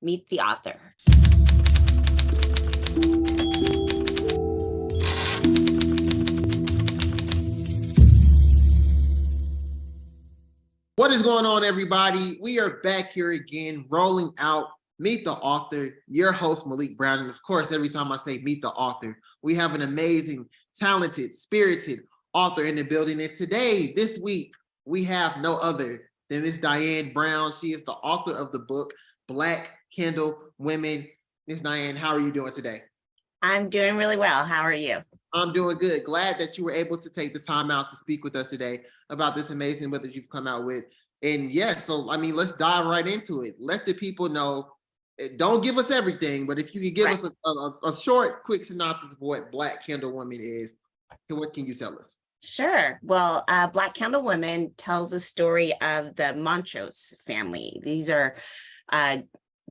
Meet the author. What is going on, everybody? We are back here again, rolling out Meet the Author, your host, Malik Brown. And of course, every time I say Meet the Author, we have an amazing, talented, spirited author in the building. And today, this week, we have no other than Miss Diane Brown. She is the author of the book, Black Candle Women. Miss Diane, how are you doing today? I'm doing really well. How are you? I'm doing good. Glad that you were able to take the time out to speak with us today about this amazing book that you've come out with. And yes, so I mean, let's dive right into it. Let the people know. Don't give us everything, but if you could give us a short, quick synopsis of what Black Candle Woman is, what can you tell us? Sure. Well, Black Candle Women tells the story of the Montrose family. These are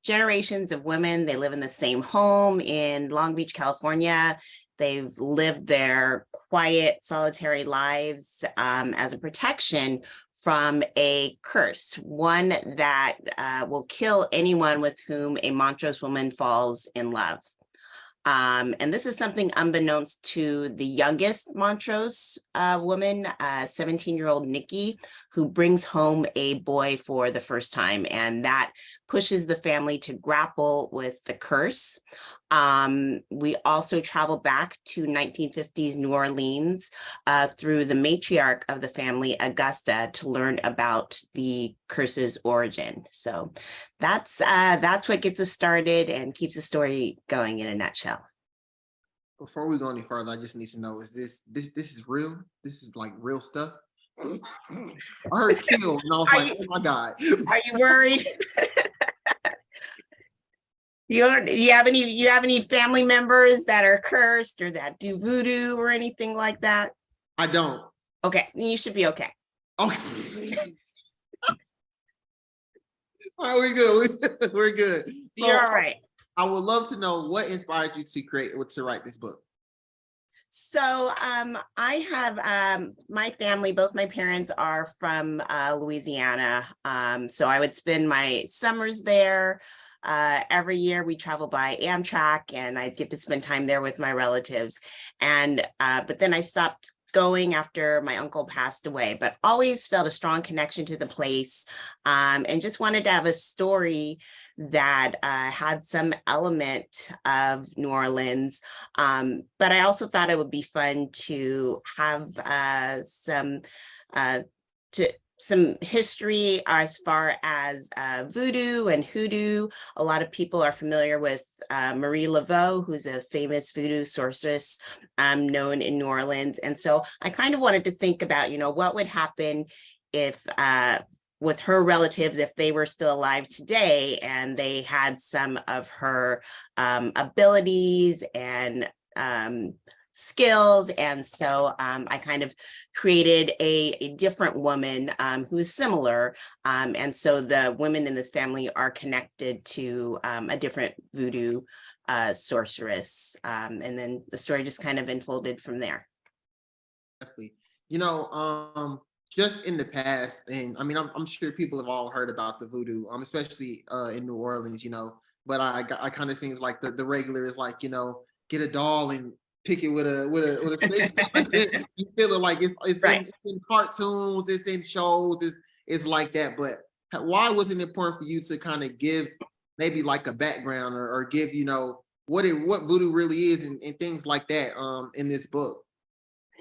generations of women. They live in the same home in Long Beach, California. They've lived their quiet, solitary lives as a protection from a curse, one that will kill anyone with whom a Montrose woman falls in love. And this is something unbeknownst to the youngest Montrose woman, 17-year-old Nikki, who brings home a boy for the first time. And that pushes the family to grapple with the curse. We also travel back to 1950s New Orleans through the matriarch of the family, Augusta, to learn about the curse's origin. So that's what gets us started and keeps the story going in a nutshell. Before we go any further, I just need to know: is this is real? This is like real stuff? I heard kill, and I was like, oh my God. Are you worried? You have any family members that are cursed or that do voodoo or anything like that? I don't. Okay, you should be okay. Okay. All right, we're good. We're good. So, you're all right. I would love to know what inspired you to write this book. So I have my family, both my parents are from Louisiana. So I would spend my summers there. Every year we travel by Amtrak and I get to spend time there with my relatives. And but then I stopped going after my uncle passed away, but always felt a strong connection to the place and just wanted to have a story that had some element of New Orleans. But I also thought it would be fun to have some history as far as voodoo and hoodoo. A lot of people are familiar with Marie Laveau, who's a famous voodoo sorceress known in New Orleans. And so I kind of wanted to think about, what would happen if with her relatives, if they were still alive today and they had some of her abilities and skills. And so I kind of created a different woman who is similar. And so the women in this family are connected to a different voodoo sorceress. And then the story just kind of unfolded from there. Definitely. Just in the past, and I mean, I'm sure people have all heard about the voodoo, especially in New Orleans, but I kind of seems like the regular is like, get a doll and pick it with a stick. You feel it like it's right. in cartoons, it's in shows, it's like that. But why was it important for you to kind of give maybe like a background or give, what voodoo really is and things like that in this book?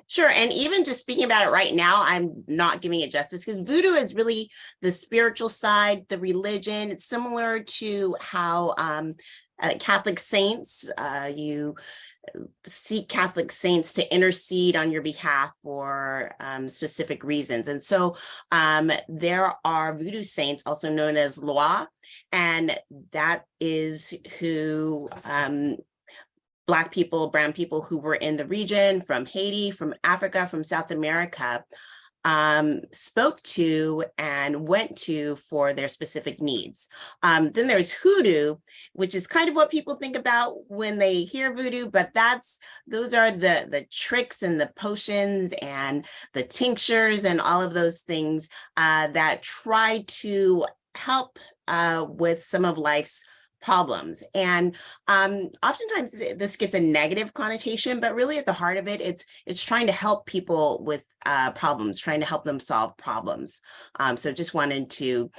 Sure. And even just speaking about it right now, I'm not giving it justice because voodoo is really the spiritual side, the religion. It's similar to how Catholic saints, you seek Catholic saints to intercede on your behalf for specific reasons. And so there are voodoo saints, also known as Loa, and that is who Black people, brown people who were in the region from Haiti, from Africa, from South America, spoke to and went to for their specific needs. Then there's hoodoo, which is kind of what people think about when they hear voodoo, but those are the tricks and the potions and the tinctures and all of those things that try to help with some of life's problems. And oftentimes this gets a negative connotation, but really at the heart of it, it's trying to help people with problems, trying to help them solve problems. So just wanted to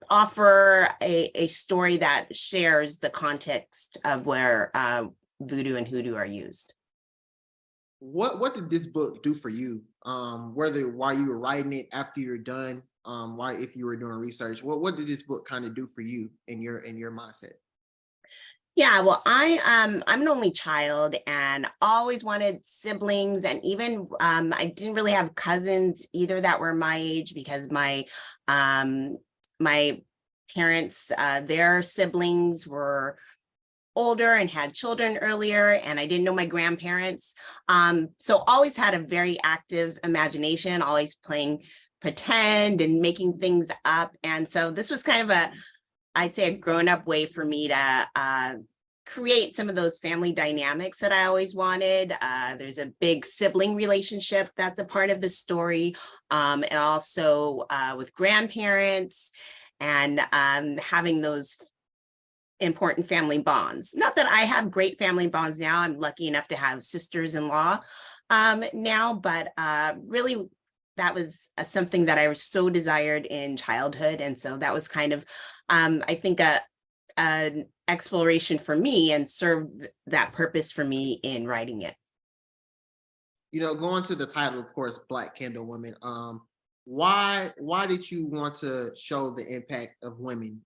offer a story that shares the context of where voodoo and hoodoo are used. What did this book do for you? Whether while you were writing it, after you're done, why if you were doing research, what did this book kind of do for you in your mindset? Yeah, well, I'm an only child and always wanted siblings, and even I didn't really have cousins either that were my age because my parents, their siblings were older and had children earlier, and I didn't know my grandparents. So always had a very active imagination, always playing pretend and making things up. And so this was kind of I'd say a grown-up way for me to create some of those family dynamics that I always wanted. There's a big sibling relationship that's a part of the story, and also with grandparents and having those important family bonds. Not that I have great family bonds now. I'm lucky enough to have sisters-in-law now, but really that was something that I so desired in childhood. And so that was kind of, I think, an exploration for me and served that purpose for me in writing it. Going to the title, of course, Black Candle Women. Why did you want to show the impact of women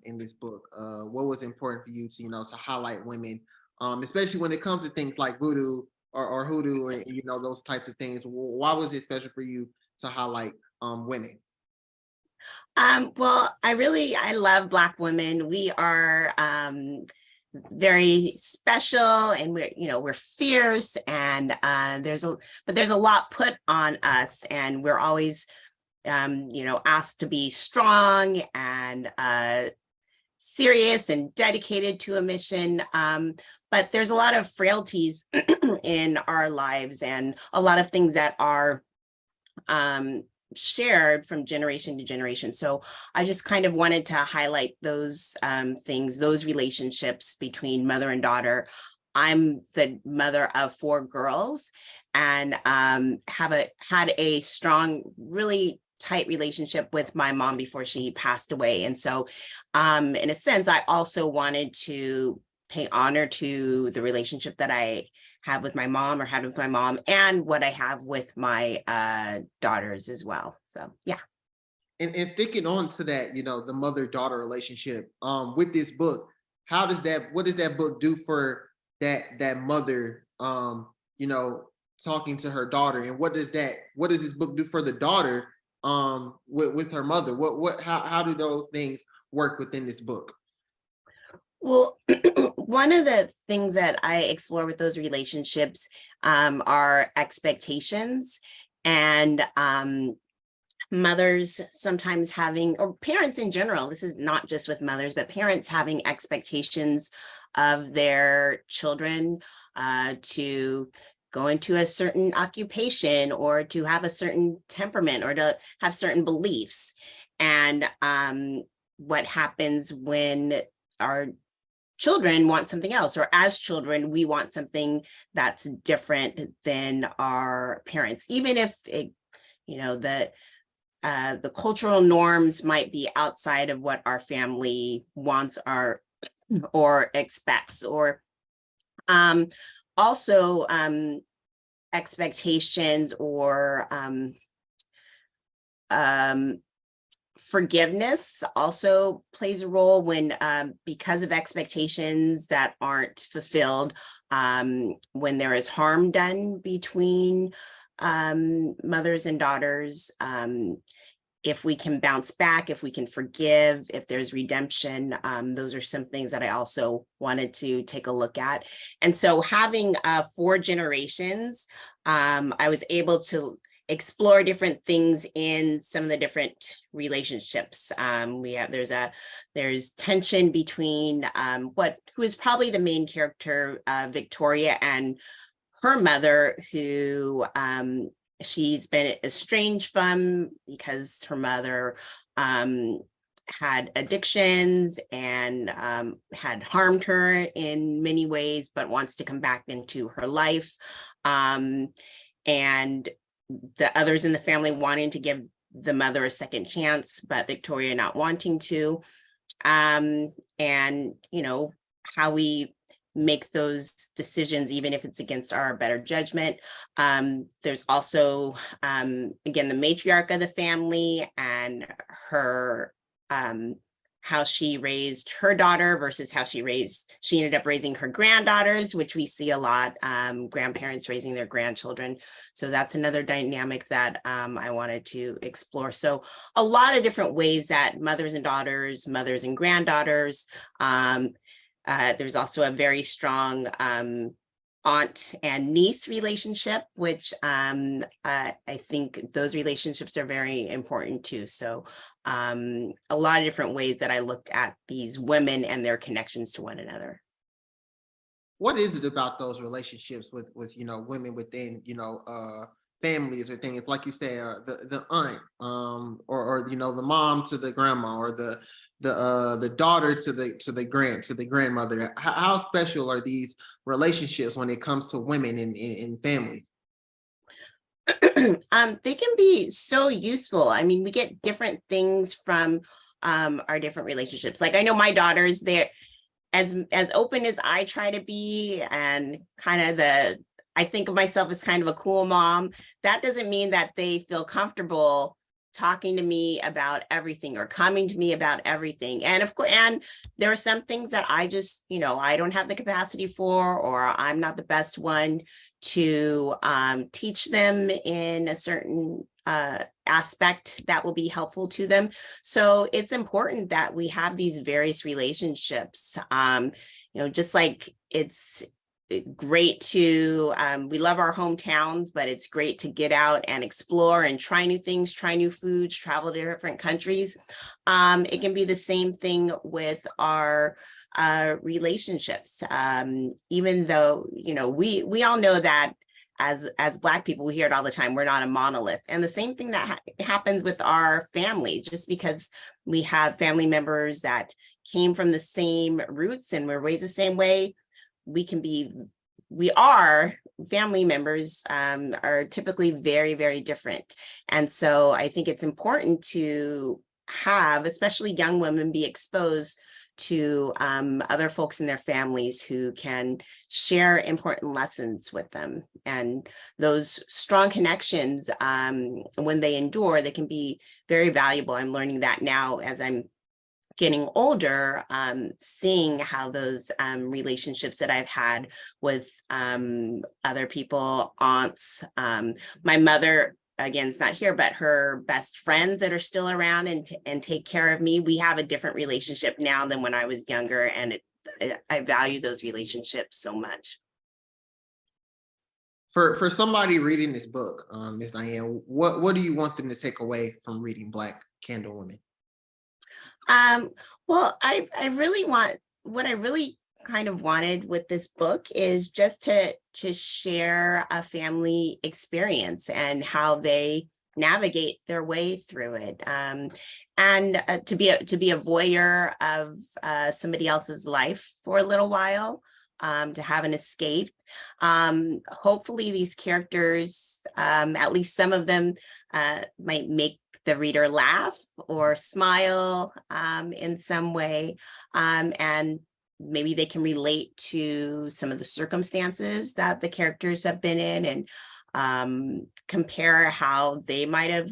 in this book? What was important for you to to highlight women, especially when it comes to things like voodoo or hoodoo and those types of things? Why was it special for you to highlight women? Well, I love Black women. We are very special, and we're fierce, and there's a lot put on us, and we're always asked to be strong and serious and dedicated to a mission. But there's a lot of frailties in our lives and a lot of things that are shared from generation to generation. So I just kind of wanted to highlight those things, those relationships between mother and daughter. I'm the mother of 4 girls and had a strong, really tight relationship with my mom before she passed away. And so in a sense, I also wanted to pay honor to the relationship that I have with my mom or had with my mom and what I have with my daughters as well. So, yeah. And sticking on to that, the mother-daughter relationship, with this book, what does that book do for that mother, talking to her daughter? And what does this book do for the daughter, with her mother? How do those things work within this book? Well, one of the things that I explore with those relationships are expectations and mothers sometimes having, or parents in general, this is not just with mothers, but parents having expectations of their children to go into a certain occupation or to have a certain temperament or to have certain beliefs. And what happens when our children want something else, or as children, we want something that's different than our parents, even if the cultural norms might be outside of what our family wants or expects, or also expectations or forgiveness also plays a role when because of expectations that aren't fulfilled, when there is harm done between mothers and daughters, if we can bounce back, if we can forgive, if there's redemption, those are some things that I also wanted to take a look at. And so having 4 generations, I was able to explore different things in some of the different relationships. There's tension between who is probably the main character, Victoria, and her mother, who she's been estranged from because her mother had addictions and had harmed her in many ways, but wants to come back into her life. And the others in the family wanting to give the mother a second chance, but Victoria not wanting to. And, how we make those decisions, even if it's against our better judgment. There's also, again, the matriarch of the family and her, how she raised her daughter versus how she ended up raising her granddaughters, which we see a lot, grandparents raising their grandchildren. So that's another dynamic that I wanted to explore. So a lot of different ways that mothers and daughters, mothers and granddaughters, there's also a very strong aunt and niece relationship, which I think those relationships are very important too. So a lot of different ways that I looked at these women and their connections to one another. What is it about those relationships with women within families or things, like you say, the aunt, or the mom to the grandma, or the daughter to the grandmother? How special are these relationships when it comes to women in families? They can be so useful. I mean, we get different things from our different relationships. Like, I know my daughters, they're as open as I try to be, and kind of I think of myself as kind of a cool mom. That doesn't mean that they feel comfortable talking to me about everything or coming to me about everything. And of course, and there are some things that I just, I don't have the capacity for, or I'm not the best one to teach them in a certain aspect that will be helpful to them. So it's important that we have these various relationships. Just like it's great to, we love our hometowns, but it's great to get out and explore and try new things, try new foods, travel to different countries. It can be the same thing with our relationships. Even though, we all know that as Black people, we hear it all the time, we're not a monolith. And the same thing that happens with our families, just because we have family members that came from the same roots and were raised the same way, we are family members are typically very, very different. And so I think it's important to have, especially young women, be exposed to other folks in their families who can share important lessons with them. And those strong connections, when they endure, they can be very valuable. I'm learning that now as I'm getting older, seeing how those relationships that I've had with other people, aunts, my mother, again, is not here, but her best friends that are still around and take care of me. We have a different relationship now than when I was younger, and I value those relationships so much. For somebody reading this book, Ms. Diane, what do you want them to take away from reading Black Candle Women? Well, I really want, what I really kind of wanted with this book is just to share a family experience and how they navigate their way through it, and to be a voyeur of somebody else's life for a little while, to have an escape. Hopefully these characters, at least some of them, might make the reader laugh or smile in some way, and maybe they can relate to some of the circumstances that the characters have been in, and compare how they might have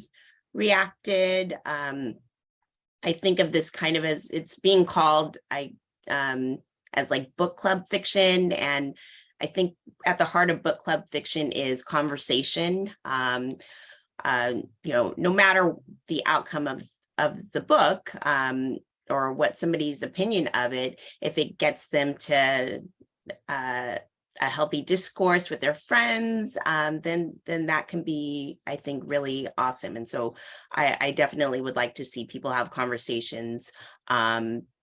reacted. I think of this kind of as it's being called as like book club fiction, and I think at the heart of book club fiction is conversation. No matter the outcome of the book, or what somebody's opinion of it, if it gets them to a healthy discourse with their friends, then that can be, I think, really awesome. And so I definitely would like to see people have conversations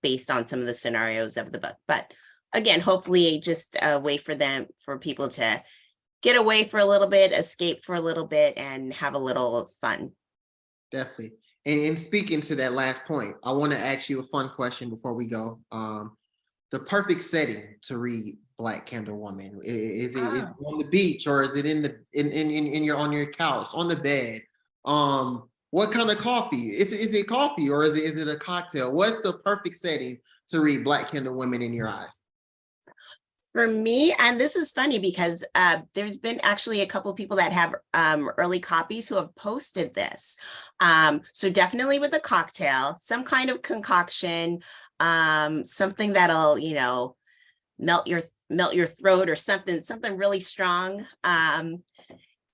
based on some of the scenarios of the book. But again, hopefully just a way for people to get away for a little bit, escape for a little bit, and have a little fun. Definitely. And speaking to that last point, I want to ask you a fun question before we go. The perfect setting to read Black Candle Woman, is it on the beach, or is it in your on your couch, on the bed? What kind of coffee? Is it coffee, or is it a cocktail? What's the perfect setting to read Black Candle Women in your eyes? For me, and this is funny because there's been actually a couple of people that have early copies who have posted this. So definitely with a cocktail, some kind of concoction, something that'll, you know, melt your throat, or something really strong. And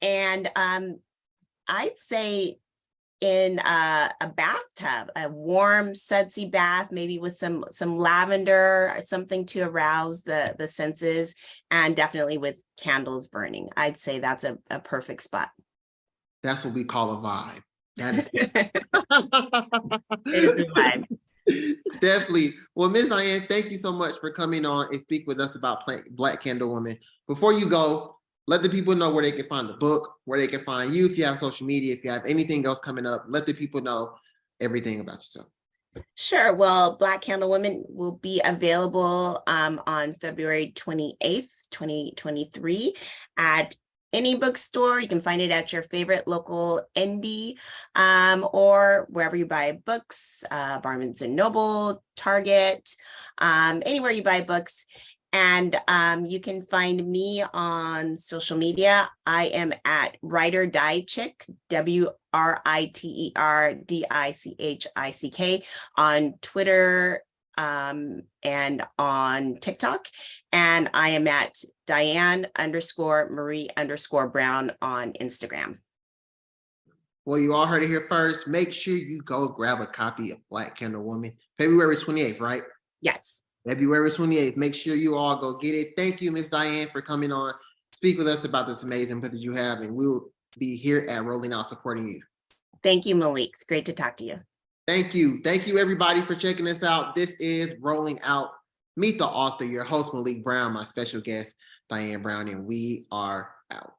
I'd say in a bathtub, a warm sudsy bath, maybe with some lavender or something to arouse the senses, and definitely with candles burning. I'd say that's a perfect spot. That's what we call a vibe. That is It's a vibe. Definitely. Well, Ms. Diane, thank you so much for coming on and speak with us about Black Candle Woman. Before you go, let the people know where they can find the book, where they can find you, if you have social media, if you have anything else coming up. Let the people know everything about yourself. Sure. Well, Black Candle Women will be available on February 28th, 2023 at any bookstore. You can find it at your favorite local indie or wherever you buy books, Barnes and Noble, Target, anywhere you buy books. And you can find me on social media. I am at Writer Die Chick, WRITERDICHICK, on Twitter and on TikTok. And I am at Diane_Marie_Brown on Instagram. Well, you all heard it here first. Make sure you go grab a copy of Black Candle Woman, February 28th, right? Yes. February 28th. Make sure you all go get it. Thank you, Ms. Diane, for coming on. Speak with us about this amazing book that you have, and we'll be here at Rolling Out supporting you. Thank you, Malik. It's great to talk to you. Thank you. Thank you, everybody, for checking us out. This is Rolling Out. Meet the author, your host, Malik Brown, my special guest, Diane Brown, and we are out.